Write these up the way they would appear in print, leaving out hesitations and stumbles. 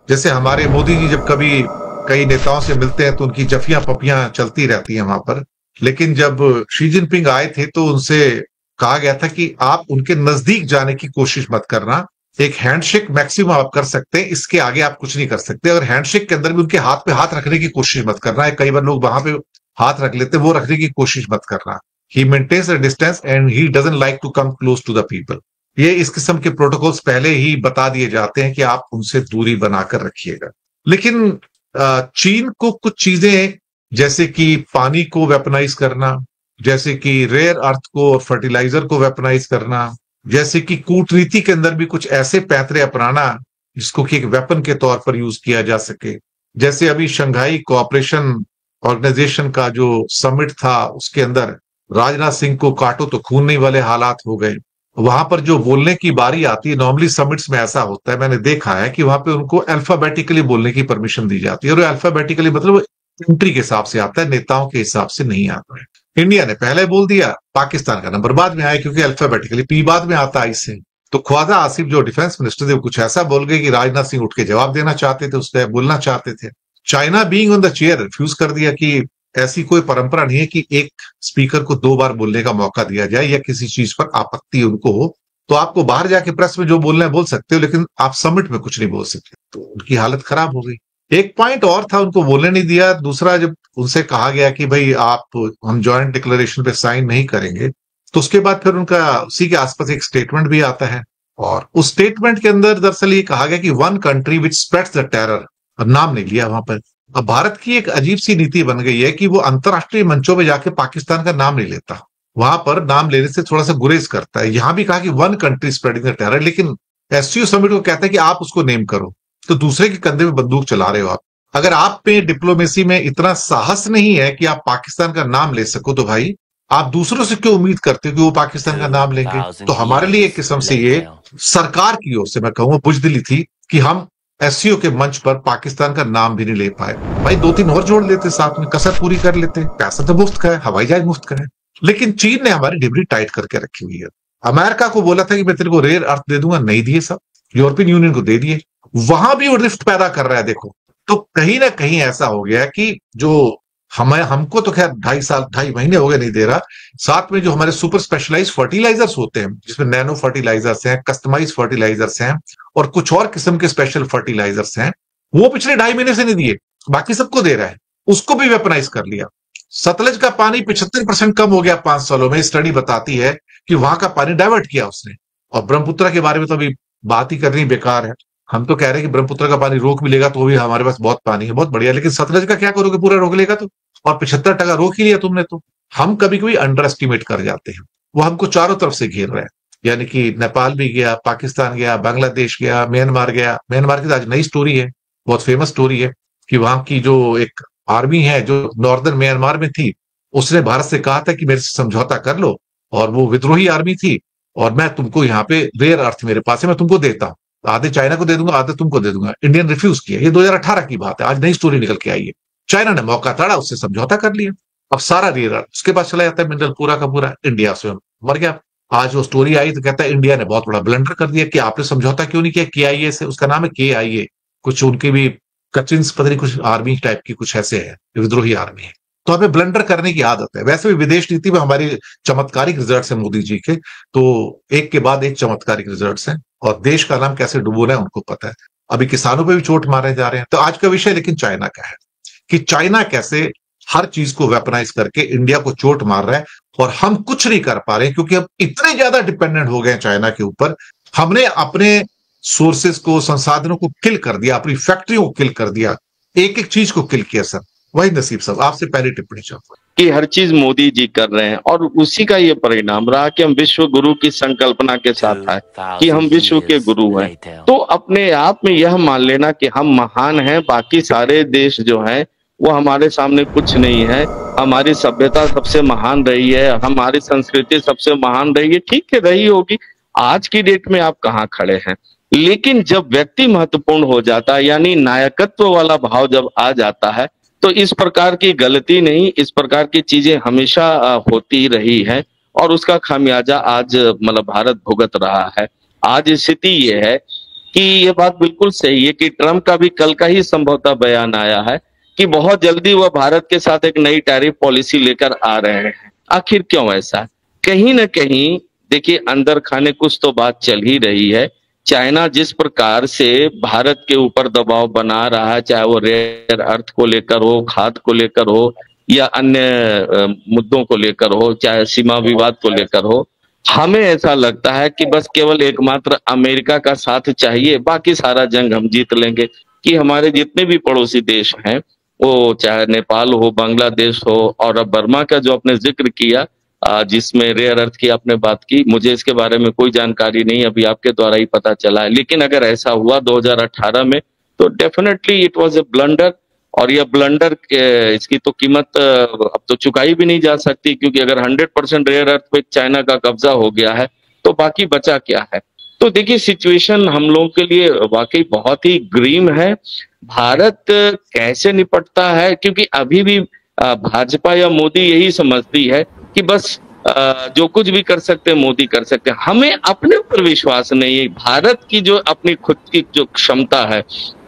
जैसे हमारे मोदी जी जब कभी कई नेताओं से मिलते हैं तो उनकी जफियां पपियां चलती रहती हैं वहां पर। लेकिन जब शी जिनपिंग आए थे तो उनसे कहा गया था कि आप उनके नजदीक जाने की कोशिश मत करना। एक हैंडशेक मैक्सिमम आप कर सकते हैं, इसके आगे आप कुछ नहीं कर सकते। और हैंडशेक के अंदर भी उनके हाथ पे हाथ रखने की कोशिश मत करना है। कई बार लोग वहां पे हाथ रख लेते हैं, वो रखने की कोशिश मत करना। He maintains a distance and he doesn't like to come close to the people. ये इस किस्म के प्रोटोकॉल्स पहले ही बता दिए जाते हैं कि आप उनसे दूरी बनाकर रखिएगा। लेकिन चीन को कुछ चीजें, जैसे कि पानी को वेपनाइज करना, जैसे कि रेयर अर्थ को और फर्टिलाइजर को वेपनाइज करना, जैसे कि कूटनीति के अंदर भी कुछ ऐसे पैंतरे अपनाना जिसको कि एक वेपन के तौर पर यूज किया जा सके। जैसे अभी शंघाई कोऑपरेशन ऑर्गेनाइजेशन का जो समिट था उसके अंदर राजनाथ सिंह को काटो तो खून नहीं वाले हालात हो गए। वहां पर जो बोलने की बारी आती है, नॉर्मली समिट्स में ऐसा होता है, मैंने देखा है कि वहां पे उनको अल्फाबेटिकली बोलने की परमिशन दी जाती है। और अल्फाबेटिकली मतलब कंट्री के हिसाब से आता है, नेताओं के हिसाब से नहीं आता है। इंडिया ने पहले बोल दिया, पाकिस्तान का नंबर बाद में आया क्योंकि अल्फाबेटिकली पी बाद में आता है इससे। तो ख्वाजा आसिफ जो डिफेंस मिनिस्टर थे वो कुछ ऐसा बोल गए कि राजनाथ सिंह उठ के जवाब देना चाहते थे, उससे बोलना चाहते थे। China being on the chair refuse कर दिया कि ऐसी कोई परंपरा नहीं है कि एक स्पीकर को 2 बार बोलने का मौका दिया जाए या किसी चीज पर आपत्ति उनको हो तो आपको बाहर जाके प्रेस में जो बोलना है बोल सकते हो, लेकिन आप समिट में कुछ नहीं बोल सकते। तो उनकी हालत खराब हो गई। एक पॉइंट और था, उनको बोलने नहीं दिया। दूसरा, जब उनसे कहा गया कि भाई आप हम ज्वाइंट डिक्लेरेशन पे साइन नहीं करेंगे, तो उसके बाद फिर उनका उसी के आसपास एक स्टेटमेंट भी आता है। और उस स्टेटमेंट के अंदर दरअसल ये कहा गया कि one country which spreads the terror. अब नाम नहीं लिया वहां पर। अब भारत की एक अजीब सी नीति बन गई है कि वो अंतरराष्ट्रीय मंचों में जाके पाकिस्तान का नाम नहीं लेता, वहां पर नाम लेने से थोड़ा सा गुरेज करता है। यहां भी कहा कि one country spreading the terror, लेकिन एससीओ समिट को कहता है कि आप उसको नेम करो। तो दूसरे के कंधे में बंदूक चला रहे हो आप। अगर आप पे डिप्लोमेसी में इतना साहस नहीं है कि आप पाकिस्तान का नाम ले सको, तो भाई आप दूसरों से क्यों उम्मीद करते हो कि वो पाकिस्तान का नाम लेंगे? तो हमारे लिए एक किस्म से ये सरकार की ओर से मैं कहूंगा बुजदिली थी कि हम एससीओ के मंच पर पाकिस्तान का नाम भी नहीं ले पाए। भाई 2-3 और जोड़ लेते, साथ में कसर पूरी कर लेते। पैसा तो मुफ्त का है, हवाई जहाज मुफ्त का है। लेकिन चीन ने हमारी डिबरी टाइट करके रखी हुई है। अमेरिका को बोला था कि मैं तेरे को रेयर अर्थ दे दूंगा, नहीं दिए सब। यूरोपियन यूनियन को दे दिए, वहां भी वो रिफ्ट पैदा कर रहा है। देखो, तो कहीं ना कहीं ऐसा हो गया कि जो हमको तो खैर 2.5 महीने हो गए नहीं दे रहा। साथ में जो हमारे सुपर स्पेशलाइज फर्टिलाइजर्स होते हैं, जिसमें नैनो फर्टिलाइजर्स हैं, कस्टमाइज फर्टिलाइजर्स हैं और कुछ और किस्म के स्पेशल फर्टिलाइजर्स हैं, वो पिछले 2.5 महीने से नहीं दिए, बाकी सबको दे रहा है। उसको भी वेपनाइज कर लिया। सतलज का पानी 75% कम हो गया 5 सालों में, स्टडी बताती है कि वहां का पानी डाइवर्ट किया उसने। और ब्रह्मपुत्र के बारे में तो अभी बात ही करनी बेकार है। हम तो कह रहे हैं कि ब्रह्मपुत्र का पानी रोक भी लेगा तो भी हमारे पास बहुत पानी है, बहुत बढ़िया। लेकिन सतलज का क्या करोगे? पूरा रोक लेगा तो? और 75% रोक ही लिया तुमने तो। हम कभी कभी अंडर एस्टिमेट कर जाते हैं। वो हमको चारों तरफ से घेर रहे हैं, यानी कि नेपाल भी गया, पाकिस्तान गया, बांग्लादेश गया, म्यांमार गया। म्यांमार की तो आज नई स्टोरी है, बहुत फेमस स्टोरी है कि वहां की जो एक आर्मी है जो नॉर्दर्न म्यांमार में थी, उसने भारत से कहा था कि मेरे से समझौता कर लो। और वो विद्रोही आर्मी थी और मैं तुमको यहाँ पे रेयर अर्थ मेरे पास है, मैं तुमको देता हूँ। आधे चाइना को दे दूंगा, आधे तुमको दे दूंगा। इंडियन रिफ्यूज किया। ये 2018 की बात है, आज नई स्टोरी निकल के आई है। चाइना ने मौका ताड़ा, उससे समझौता कर लिया। अब सारा रेयर अर्थ उसके पास चला जाता है, मिनरल पूरा का पूरा। इंडिया से मर गया। आज वो स्टोरी आई तो कहता है इंडिया ने बहुत बड़ा ब्लंडर कर दिया कि आपने समझौता क्यों नहीं किया KIA से। उसका नाम है KIA, कुछ उनकी भी कचिंस पता नहीं, कुछ आर्मी टाइप की कुछ ऐसे है, विद्रोही आर्मी है। तो हमें ब्लंडर करने की आदत है। वैसे भी विदेश नीति में हमारी चमत्कारिक रिजल्ट्स हैं मोदी जी के, तो एक के बाद एक चमत्कारिक रिजल्ट्स हैं और देश का नाम कैसे डुबोना है उनको पता है। अभी किसानों पे भी चोट मारे जा रहे हैं। तो आज का विषय लेकिन चाइना का है कि चाइना कैसे हर चीज को वेपनाइज करके इंडिया को चोट मार रहा है और हम कुछ नहीं कर पा रहे हैं क्योंकि हम इतने ज्यादा डिपेंडेंट हो गए हैं चाइना के ऊपर। हमने अपने सोर्सेस को, संसाधनों को किल कर दिया, अपनी फैक्ट्रियों को किल कर दिया, एक एक चीज को किल किया। सर वही नसीब साहब, आपसे पहली टिप्पणी चाहूंगा कि हर चीज मोदी जी कर रहे हैं और उसी का ये परिणाम रहा कि हम विश्व गुरु की संकल्पना के साथ आए कि हम विश्व के गुरु हैं। तो अपने आप में यह मान लेना कि हम महान हैं, बाकी सारे देश जो हैं वो हमारे सामने कुछ नहीं है। हमारी सभ्यता सबसे महान रही है, हमारी संस्कृति सबसे महान रही है, ठीक है रही होगी। आज की डेट में आप कहाँ खड़े हैं? लेकिन जब व्यक्ति महत्वपूर्ण हो जाता है, यानी नायकत्व वाला भाव जब आ जाता है, तो इस प्रकार की गलती नहीं, इस प्रकार की चीजें हमेशा होती रही है और उसका खामियाजा आज मतलब भारत भुगत रहा है। आज स्थिति ये है कि ये बात बिल्कुल सही है कि ट्रम्प का भी कल का ही संभवतः बयान आया है कि बहुत जल्दी वह भारत के साथ एक नई टैरिफ पॉलिसी लेकर आ रहे हैं। आखिर क्यों ऐसा? कहीं ना कहीं देखिए, अंदर खाने कुछ तो बात चल ही रही है। चाइना जिस प्रकार से भारत के ऊपर दबाव बना रहा है, चाहे वो रेयर अर्थ को लेकर हो, खाद को लेकर हो, या अन्य मुद्दों को लेकर हो, चाहे सीमा विवाद को लेकर हो, हमें ऐसा लगता है कि बस केवल एकमात्र अमेरिका का साथ चाहिए, बाकी सारा जंग हम जीत लेंगे। कि हमारे जितने भी पड़ोसी देश हैं, वो चाहे नेपाल हो, बांग्लादेश हो, और अब बर्मा का जो आपने जिक्र किया, जिसमें रेयर अर्थ की आपने बात की, मुझे इसके बारे में कोई जानकारी नहीं, अभी आपके द्वारा ही पता चला है। लेकिन अगर ऐसा हुआ 2018 में, तो definitely it was a blunder, और यह ब्लंडर इसकी तो कीमत अब तो चुकाई भी नहीं जा सकती, क्योंकि अगर 100% रेयर अर्थ पे चाइना का कब्जा हो गया है तो बाकी बचा क्या है। तो देखिए, सिचुएशन हम लोगों के लिए वाकई बहुत ही ग्रीम है। भारत कैसे निपटता है, क्योंकि अभी भी भाजपा या मोदी यही समझती है कि बस जो कुछ भी कर सकते हैं मोदी कर सकते हैं। हमें अपने ऊपर विश्वास नहीं है। भारत की जो अपनी खुद की जो क्षमता है,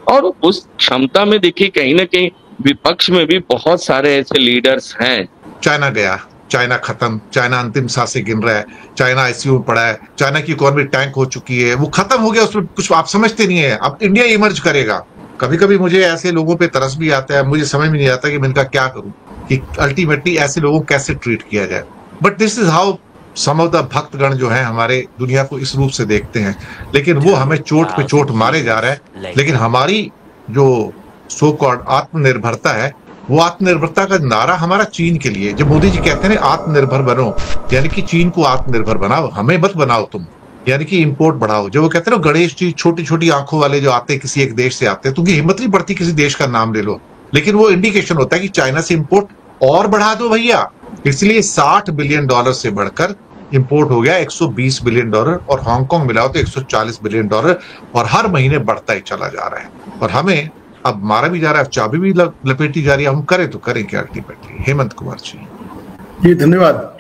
और उस क्षमता में देखिए कहीं ना कहीं विपक्ष में भी बहुत सारे ऐसे लीडर्स हैं। चाइना गया, चाइना खत्म, चाइना अंतिम सांसें गिन रहा है, चाइना आईसीयू में पड़ा है, चाइना की इकोनॉमी टैंक हो चुकी है, वो खत्म हो गया, उसमें कुछ आप समझते नहीं है। अब इंडिया इमर्ज करेगा। कभी कभी मुझे ऐसे लोगों पे तरस भी आता है, मुझे समझ में नहीं आता कि मैं इनका क्या करूं, कि अल्टीमेटली ऐसे लोगों को कैसे ट्रीट किया जाए। But this is how some of the भक्तगण जो है हमारे दुनिया को इस रूप से देखते हैं। लेकिन वो हमें चोट पे चोट मारे जा रहा है। लेकिन हमारी जो सो कॉल्ड आत्मनिर्भरता है, वो आत्मनिर्भरता का नारा हमारा चीन के लिए, जब मोदी जी कहते हैं ना आत्मनिर्भर बनो, यानी कि चीन को आत्मनिर्भर बनाओ, हमें मत बनाओ तुम, यानी कि इंपोर्ट बढ़ाओ। जो वो कहते हैं ना गणेश जी छोटी छोटी आंखों वाले जो आते हैं किसी एक देश से आते हैं, तो उनकी हिम्मत नहीं पड़ती किसी देश का नाम ले लो, लेकिन वो इंडिकेशन होता है कि चाइना से इंपोर्ट और बढ़ा दो भैया। इसलिए $60 बिलियन से बढ़कर इंपोर्ट हो गया $120 बिलियन, और हांगकांग मिलाओ तो $140 बिलियन, और हर महीने बढ़ता ही चला जा रहा है। और हमें अब मारा भी जा रहा है, चाबी भी लपेटी जा रही है। हम करें तो करें क्या अल्टीमेटली? हेमंत कुमार जी। धन्यवाद।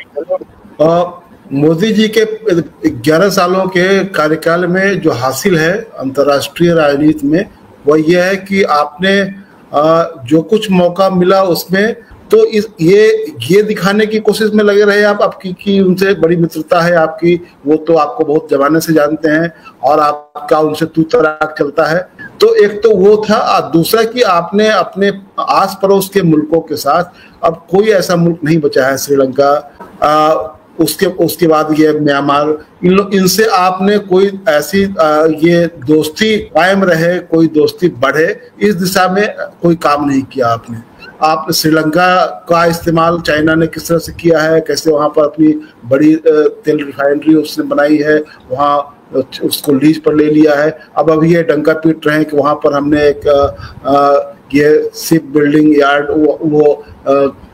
मोदी जी के 11 सालों के कार्यकाल में जो हासिल है अंतर्राष्ट्रीय राजनीति में, वह यह है कि आपने जो कुछ मौका मिला उसमें तो ये दिखाने की कोशिश में लगे रहे आप, आपकी कि उनसे बड़ी मित्रता है आपकी, वो तो आपको बहुत जमाने से जानते हैं और आपका उनसे तू तराक चलता है। तो एक तो वो था, और दूसरा कि आपने अपने आस पड़ोस के मुल्कों के साथ, अब कोई ऐसा मुल्क नहीं बचा है, श्रीलंका, उसके बाद ये म्यांमार, इनसे आपने कोई ऐसी ये दोस्ती कायम रहे, कोई दोस्ती बढ़े, इस दिशा में कोई काम नहीं किया आपने। आप श्रीलंका का इस्तेमाल चाइना ने किस तरह से किया है, कैसे वहाँ पर अपनी बड़ी तेल रिफाइनरी उसने बनाई है, वहाँ उसको लीज पर ले लिया है। अब अभी ये डंका पीट रहे हैं कि वहाँ पर हमने एक ये शिप बिल्डिंग यार्ड वो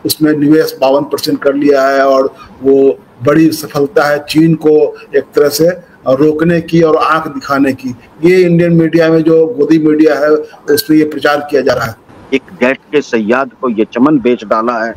उसमें निवेश 52% कर लिया है, और वो बड़ी सफलता है चीन को एक तरह से रोकने की और आंख दिखाने की। ये इंडियन मीडिया में जो गोदी मीडिया है उसमें ये प्रचार किया जा रहा है। एक गैट के सयाद को ये चमन बेच डाला है,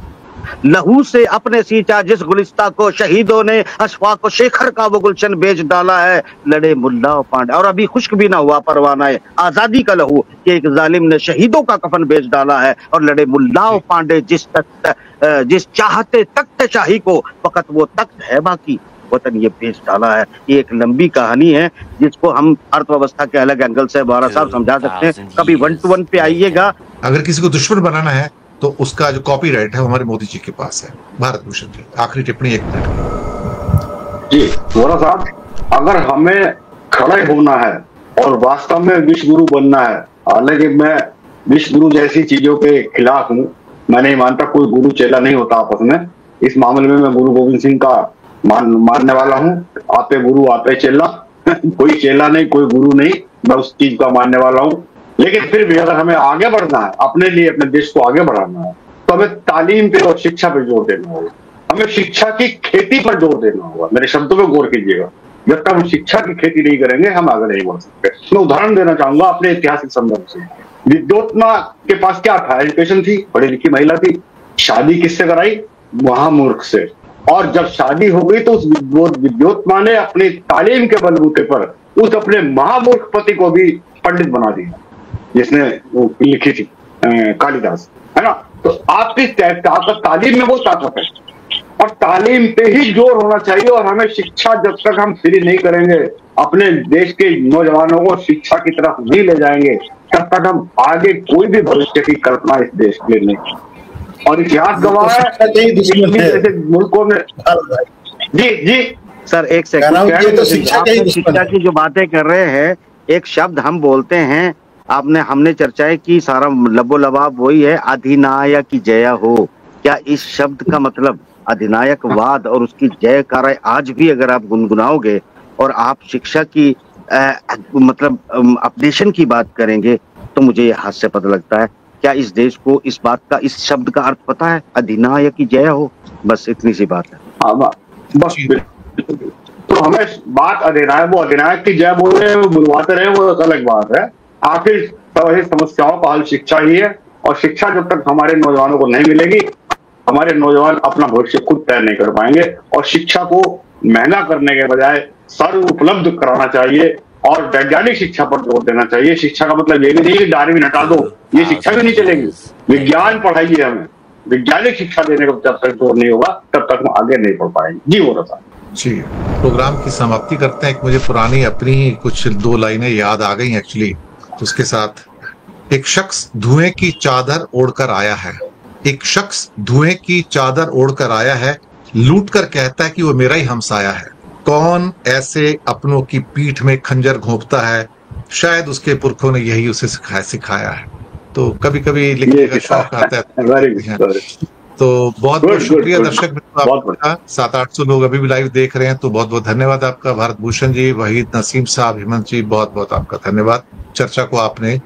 लहू से अपने सींचा जिस गुलिस्ता को, शहीदों ने अशफाक शेखर का वो गुलशन बेच डाला है। लड़े मुल्ला पांडे, और अभी खुश्क भी ना हुआ परवाना है आजादी का लहू कि एक जालिम ने शहीदों का कफन बेच डाला है। और लड़े मुल्ला पांडे जिस चाहते तख्त शाही को, फकत वो तख्त है बाकी वतन ये बेच डाला है। ये एक लंबी कहानी है जिसको हम अर्थव्यवस्था के अलग एंगल से बारा साहब समझा सकते हैं। कभी 1 to 1 पे आइएगा। अगर किसी को दुश्मन बनाना है तो उसका जो कॉपीराइट है हमारे मोदी जी के पास है। भारत भूषण जी, आखिरी टिप्पणी 1 मिनट जी। वोरा साहब, अगर हमें खड़े होना है और वास्तव में विश्व गुरु बनना है, हालांकि मैं विश्व गुरु जैसी चीजों के खिलाफ हूँ, मैं नहीं मानता कोई गुरु चेला नहीं होता आपस में। इस मामले में मैं गुरु गोविंद सिंह का मानने वाला हूँ। आते गुरु आते चेला, कोई चेला नहीं, कोई गुरु नहीं, मैं उस चीज का मानने वाला हूँ। लेकिन फिर भी अगर हमें आगे बढ़ना है, अपने लिए अपने देश को आगे बढ़ाना है, तो हमें तालीम पे और शिक्षा पे जोर देना होगा। हमें शिक्षा की खेती पर जोर देना होगा। मेरे शब्दों पे गौर कीजिएगा। जब तक हम शिक्षा की खेती नहीं करेंगे हम आगे नहीं बढ़ सकते। मैं उदाहरण देना चाहूंगा अपने ऐतिहासिक संदर्भ से। विद्योत्मा के पास क्या था? एजुकेशन थी, पढ़ी लिखी महिला थी। शादी किससे कराई? महामूर्ख से। और जब शादी हो गई तो उस विद्योत्मा ने अपनी तालीम के बलबूते पर उस अपने महामूर्ख पति को भी पंडित बना दिया, जिसने वो लिखी थी कालिदास, है ना। तो आपकी ताकत तालीम में वो ताकत है, और तालीम पे ही जोर होना चाहिए। और हमें शिक्षा जब तक हम फ्री नहीं करेंगे, अपने देश के नौजवानों को शिक्षा की तरफ नहीं ले जाएंगे, तब तक हम आगे कोई भी भविष्य की कल्पना इस देश के लिए नहीं। और इतिहास गवाह है जैसे मुल्कों में। जी जी सर एक सेकंड, शिक्षा की जो बातें कर रहे हैं, एक शब्द हम बोलते हैं, हमने चर्चाएं की, सारा लबो लबाब वही है, अधिनायक की जय हो। क्या इस शब्द का मतलब अधिनायकवाद और उसकी जयकारा आज भी अगर आप गुनगुनाओगे और आप शिक्षा की मतलब अपडेशन की बात करेंगे, तो मुझे ये हास्य पता लगता है। क्या इस देश को इस बात का, इस शब्द का अर्थ पता है? अधिनायक की जय हो, बस इतनी सी बात है। हाँ बस, तो हमें बात अधिनायक, वो अधिनायक की जय बोल रहे हैं, वो बुलवाते रहे, वो अलग बात है। आखिर सभी समस्याओं का हल शिक्षा ही है, और शिक्षा जब तक हमारे नौजवानों को नहीं मिलेगी, हमारे नौजवान अपना भविष्य खुद तय नहीं कर पाएंगे। और शिक्षा को महंगा करने के बजाय सर्व उपलब्ध कराना चाहिए, और वैज्ञानिक शिक्षा पर जोर देना चाहिए। शिक्षा का मतलब ये भी नहीं कि डार्विन हटा दो, ये शिक्षा भी नहीं चलेगी। विज्ञान पढ़ाइए, हमें वैज्ञानिक शिक्षा देने को जब तक जोर नहीं होगा, तब तक हम आगे नहीं पढ़ पाएंगे। जी हो रहा था जी। प्रोग्राम की समाप्ति करते हैं। मुझे पुरानी अपनी कुछ 2 लाइनें याद आ गई एक्चुअली उसके साथ। एक शख्स धुएं की चादर ओढ़कर आया है, एक शख्स धुएं की चादर ओढ़कर आया है, लूट कर कहता है कि वो मेरा ही हमसाया है। कौन ऐसे अपनों की पीठ में खंजर घोंपता है? शायद उसके पुरखों ने यही उसे सिखाया है। तो कभी कभी लिखने का शौक आता है। तो बहुत बहुत शुक्रिया दर्शक मित्रों, 700-800 लोग अभी भी लाइव देख रहे हैं, तो बहुत बहुत धन्यवाद आपका। भारत भूषण जी, वहीद नसीम साहब, हेमंत जी, बहुत बहुत आपका धन्यवाद। चर्चा को आपने